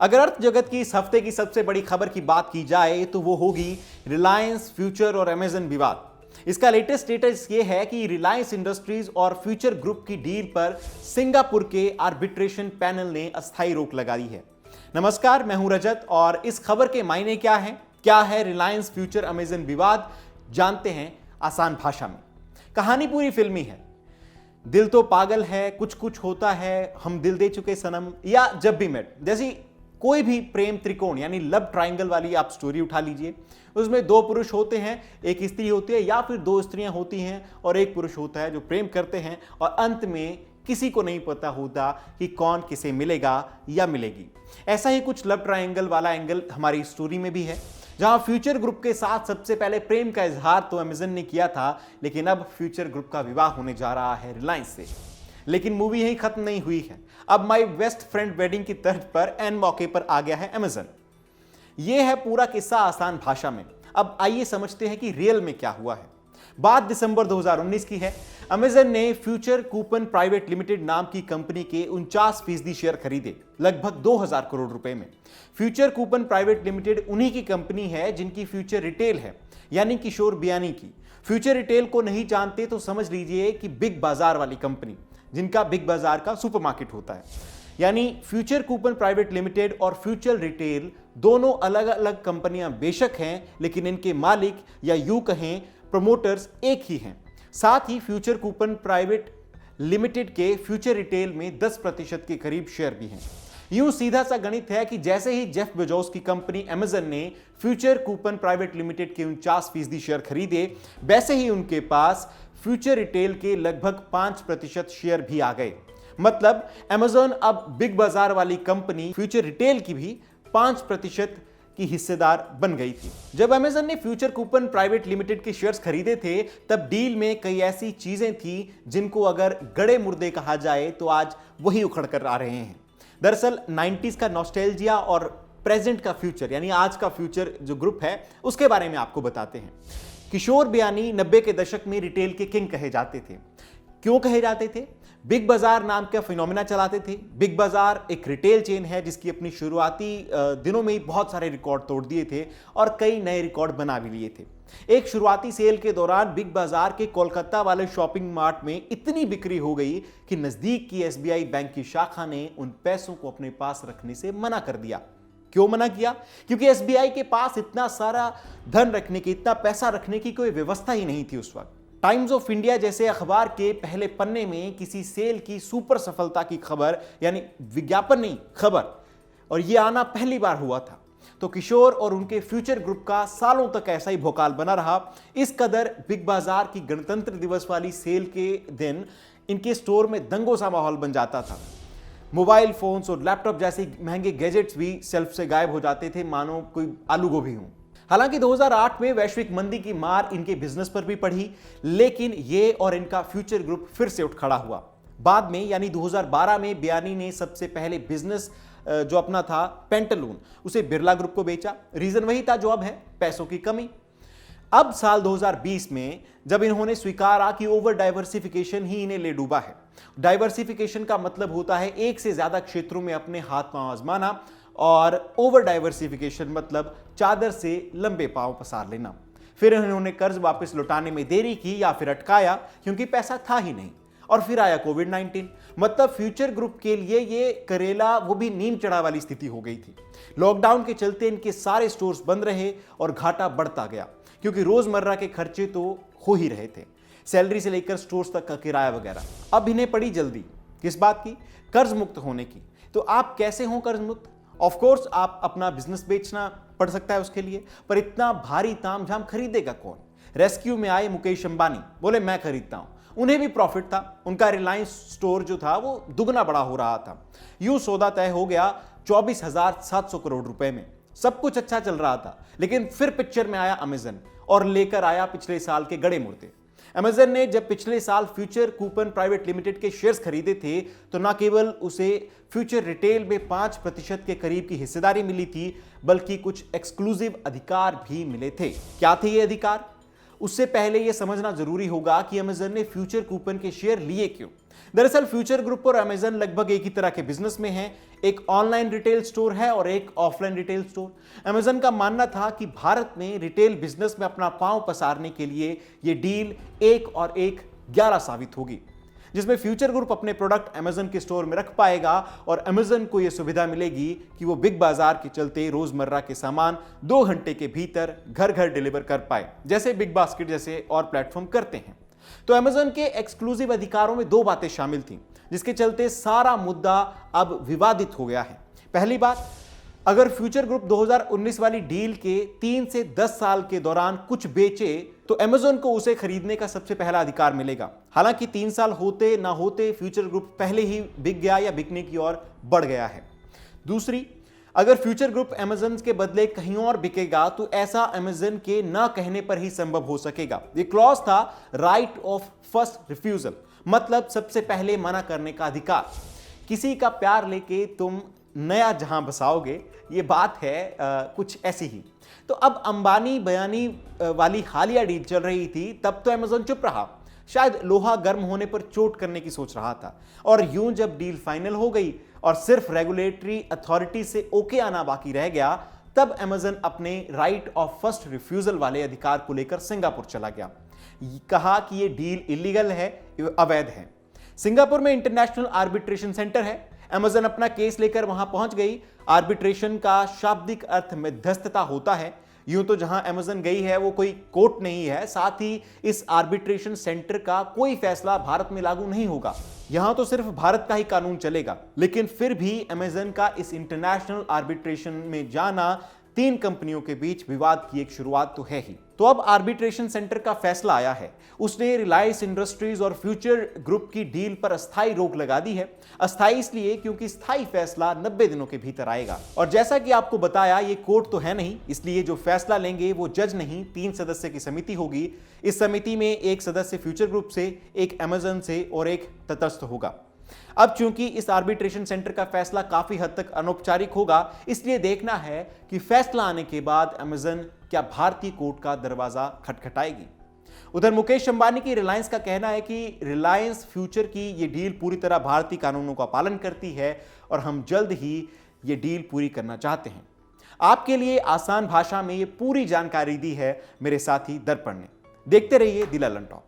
अगर अर्थ जगत की इस हफ्ते की सबसे बड़ी खबर की बात की जाए तो वो होगी रिलायंस, फ्यूचर और अमेजन विवाद। इसका लेटेस्ट स्टेटस ये है कि रिलायंस इंडस्ट्रीज और फ्यूचर ग्रुप की डील पर सिंगापुर के आर्बिट्रेशन पैनल ने अस्थायी रोक लगा दी है। नमस्कार, मैं हूं रजत और इस खबर के मायने क्या है रिलायंस, फ्यूचर, अमेजन विवाद, जानते हैं आसान भाषा में। कहानी पूरी फिल्मी है। दिल तो पागल है, कुछ कुछ होता है, हम दिल दे चुके सनम या जब भी मेट जैसी कोई भी प्रेम त्रिकोण यानी लव ट्रायंगल वाली आप स्टोरी उठा लीजिए। उसमें दो पुरुष होते हैं, एक स्त्री होती है या फिर दो स्त्रियां होती हैं और एक पुरुष होता है जो प्रेम करते हैं और अंत में किसी को नहीं पता होता कि कौन किसे मिलेगा या मिलेगी। ऐसा ही कुछ लव ट्रायंगल वाला एंगल हमारी स्टोरी में भी है, जहां फ्यूचर ग्रुप के साथ सबसे पहले प्रेम का इजहार तो अमेजन ने किया था, लेकिन अब फ्यूचर ग्रुप का विवाह होने जा रहा है रिलायंस से। लेकिन मूवी यही खत्म नहीं हुई है। अब माई बेस्ट फ्रेंड वेडिंग की तर्ज पर एन मौके पर आ गया है अमेजन। यह है पूरा किस्सा आसान भाषा में। अब आइए समझते हैं कि रियल में क्या हुआ है। बात दिसंबर 2019 की है। अमेजन ने फ्यूचर कूपन प्राइवेट लिमिटेड नाम की कंपनी के 49% शेयर खरीदे, लगभग 2000 करोड़ रुपए में। फ्यूचर कूपन प्राइवेट लिमिटेड उन्हीं की कंपनी है जिनकी फ्यूचर रिटेल है, यानी किशोर बियानी की। फ्यूचर रिटेल को नहीं जानते तो समझ लीजिए कि बिग बाजार वाली कंपनी, जिनका बिग बाजार का सुपरमार्केट होता है। यानी फ्यूचर कूपन प्राइवेट लिमिटेड और फ्यूचर रिटेल दोनों अलग अलग कंपनियां बेशक हैं, लेकिन इनके मालिक या यूं कहें प्रमोटर्स एक ही हैं। साथ ही फ्यूचर कूपन प्राइवेट लिमिटेड के फ्यूचर रिटेल में 10% के करीब शेयर भी हैं। यूं सीधा सा गणित है कि जैसे ही जेफ बेजोस की कंपनी अमेजन ने फ्यूचर कूपन प्राइवेट लिमिटेड के 49% शेयर खरीदे, वैसे ही उनके पास फ्यूचर रिटेल के लगभग 5% शेयर भी आ गए। मतलब अमेजन अब बिग बाजार वाली कंपनी फ्यूचर रिटेल की भी 5% की हिस्सेदार बन गई थी। जब अमेजन ने फ्यूचर कूपन प्राइवेट लिमिटेड के शेयर्स खरीदे थे, तब डील में कई ऐसी चीजें थी जिनको अगर गड़े मुर्दे कहा जाए तो आज वही उखड़ कर आ रहे हैं। दरअसल 90s का नॉस्टैल्जिया और प्रेजेंट का फ्यूचर यानी आज का फ्यूचर जो ग्रुप है उसके बारे में आपको बताते हैं। किशोर बियानी 90 के दशक में रिटेल के किंग कहे जाते थे। क्यों कहे जाते थे? बिग बाजार नाम का फिनोमिना चलाते थे। बिग बाजार एक रिटेल चेन है जिसकी अपनी शुरुआती दिनों में ही बहुत सारे रिकॉर्ड तोड़ दिए थे और कई नए रिकॉर्ड बना भी लिए थे। एक शुरुआती सेल के दौरान बिग बाजार के कोलकाता वाले शॉपिंग मार्ट में इतनी बिक्री हो गई कि नजदीक की एसबीआई बैंक की शाखा ने उन पैसों को अपने पास रखने से मना कर दिया। क्यों मना किया? क्योंकि एसबीआई के पास इतना सारा धन रखने की, इतना पैसा रखने की कोई व्यवस्था ही नहीं थी उस वक्त। टाइम्स ऑफ इंडिया जैसे अखबार के पहले पन्ने में किसी सेल की सुपर सफलता की खबर, यानी विज्ञापन नहीं खबर, और यह आना पहली बार हुआ था। तो किशोर और उनके फ्यूचर ग्रुप का सालों तक ऐसा ही भोकाल बना रहा। इस कदर बिग बाजार की गणतंत्र दिवस वाली सेल के दिन इनके स्टोर में दंगों सा माहौल बन जाता था। मोबाइल फोन्स और लैपटॉप जैसे महंगे गैजेट्स भी शेल्फ से गायब हो जाते थे, मानो कोई आलू गोभी हो। हालांकि 2008 में वैश्विक मंदी की मार इनके बिजनेस पर भी पड़ी, लेकिन ये और इनका फ्यूचर ग्रुप फिर से उठ खड़ा हुआ। बाद में यानी 2012 में बियानी ने सबसे पहले बिजनेस जो अपना था पेंटालून, उसे बिरला ग्रुप को बेचा। रीजन वही था जो अब है, पैसों की कमी। अब साल 2020 में जब इन्होंने स्वीकारा कि ओवर डाइवर्सिफिकेशन ही इन्हें ले डूबा है। डाइवर्सिफिकेशन का मतलब होता है एक से ज्यादा क्षेत्रों में अपने हाथ पांव आजमाना, और ओवर डाइवर्सिफिकेशन मतलब चादर से लंबे पांव पसार लेना। फिर इन्होंने कर्ज वापस लौटाने में देरी की या फिर अटकाया क्योंकि पैसा था ही नहीं, और फिर आया कोविड-19। मतलब फ्यूचर ग्रुप के लिए ये करेला वो भी नीम चढ़ा वाली स्थिति हो गई थी। लॉकडाउन के चलते इनके सारे स्टोर्स बंद रहे और घाटा बढ़ता गया, क्योंकि रोजमर्रा के खर्चे तो हो ही रहे थे, सैलरी से लेकर स्टोर्स तक का किराया वगैरह। अब इन्हें पड़ी जल्दी किस बात की? कर्ज मुक्त होने की। तो आप कैसे हो कर्ज मुक्त? ऑफ कोर्स आप अपना बिजनेस बेचना पड़ सकता है उसके लिए, पर इतना भारी तामझाम खरीदेगा कौन? रेस्क्यू में आए मुकेश अंबानी, बोले मैं खरीदता हूं। उन्हें भी प्रॉफिट था, उनका रिलायंस स्टोर जो था वो दुगना बड़ा हो रहा था। यूं सौदा तय हो गया 24,700 करोड़ रुपए में। सब कुछ अच्छा चल रहा था, लेकिन फिर पिक्चर में आया अमेजन और लेकर आया पिछले साल के गड़े मुर्दे। अमेजन ने जब पिछले साल फ्यूचर कूपन प्राइवेट लिमिटेड के शेयर्स खरीदे थे, तो न केवल उसे फ्यूचर रिटेल में 5% के करीब की हिस्सेदारी मिली थी, बल्कि कुछ एक्सक्लूसिव अधिकार भी मिले थे। क्या थे ये अधिकार? उससे पहले यह समझना जरूरी होगा कि अमेजन ने फ्यूचर कूपन के शेयर लिए क्यों। दरअसल फ्यूचर ग्रुप और अमेजन लगभग एक ही तरह के बिजनेस में हैं। एक ऑनलाइन रिटेल स्टोर है और एक ऑफलाइन रिटेल स्टोर। अमेजन का मानना था कि भारत में रिटेल बिजनेस में अपना पांव पसारने के लिए यह डील 1 और 1 11 साबित होगी, जिसमें फ्यूचर ग्रुप अपने प्रोडक्ट अमेजन के स्टोर में रख पाएगा और अमेजन को यह सुविधा मिलेगी कि वो बिग बाजार के चलते रोजमर्रा के सामान 2 घंटे के भीतर घर घर डिलीवर कर पाए, जैसे बिग बास्केट जैसे और प्लेटफॉर्म करते हैं। तो अमेजन के एक्सक्लूसिव अधिकारों में 2 बातें शामिल थीं, जिसके चलते सारा मुद्दा अब विवादित हो गया है। पहली बात, अगर फ्यूचर ग्रुप 2019 वाली डील के 3 से 10 साल के दौरान कुछ बेचे तो अमेजन को उसे खरीदने का सबसे पहला अधिकार मिलेगा। हालांकि 3 साल होते ना होते फ्यूचर ग्रुप पहले ही बिक गया या बिकने की ओर बढ़ गया है। दूसरी, अगर फ्यूचर ग्रुप अमेजन के बदले कहीं और बिकेगा तो ऐसा अमेजन के ना कहने पर ही संभव हो सकेगा। ये क्लॉज था राइट ऑफ फर्स्ट रिफ्यूजल, मतलब सबसे पहले मना करने का अधिकार। किसी का प्यार लेके तुम नया जहां बसाओगे, ये बात है कुछ ऐसी ही। तो अब अंबानी बयानी वाली हालिया डील चल रही थी, तब तो अमेजन चुप रहा, शायद लोहा गर्म होने पर चोट करने की सोच रहा था। और यूं जब डील फाइनल हो गई और सिर्फ रेगुलेटरी अथॉरिटी से ओके आना बाकी रह गया, तब अमेजन अपने राइट ऑफ फर्स्ट रिफ्यूजल वाले अधिकार को लेकर सिंगापुर चला गया। कहा कि यह डील इलीगल है, अवैध है। सिंगापुर में इंटरनेशनल आर्बिट्रेशन सेंटर है। अमेजन अपना केस लेकर वहां पहुंच गई। आर्बिट्रेशन का शाब्दिक अर्थ मध्यस्थता होता है। यूं तो जहां अमेजन गई है वो कोई कोर्ट नहीं है, साथ ही इस आर्बिट्रेशन सेंटर का कोई फैसला भारत में लागू नहीं होगा। यहां तो सिर्फ भारत का ही कानून चलेगा। लेकिन फिर भी अमेजन का इस इंटरनेशनल आर्बिट्रेशन में जाना 3 कंपनियों के बीच विवाद की एक शुरुआत तो है ही। तो अब आर्बिट्रेशन सेंटर का फैसला आया है। उसने रिलायंस इंडस्ट्रीज और फ्यूचर ग्रुप की डील पर अस्थायी रोक लगा दी है। अस्थायी इसलिए क्योंकि स्थायी फैसला 90 दिनों के भीतर आएगा। और जैसा कि आपको बताया, ये कोर्ट तो है नहीं, इसलिए जो फैसला लेंगे वो जज नहीं, 3 सदस्य की समिति होगी। इस समिति में 1 सदस्य फ्यूचर ग्रुप से, 1 अमेजन से और 1 तटस्थ होगा। अब चूंकि इस आर्बिट्रेशन सेंटर का फैसला काफी हद तक अनौपचारिक होगा, इसलिए देखना है कि फैसला आने के बाद अमेजन क्या भारतीय कोर्ट का दरवाजा खटखटाएगी। उधर मुकेश अंबानी की रिलायंस का कहना है कि रिलायंस फ्यूचर की ये डील पूरी तरह भारतीय कानूनों का पालन करती है और हम जल्द ही ये डील पूरी करना चाहते हैं। आपके लिए आसान भाषा में ये पूरी जानकारी दी है मेरे साथी दर्पण ने। देखते रहिए द ललन टॉक।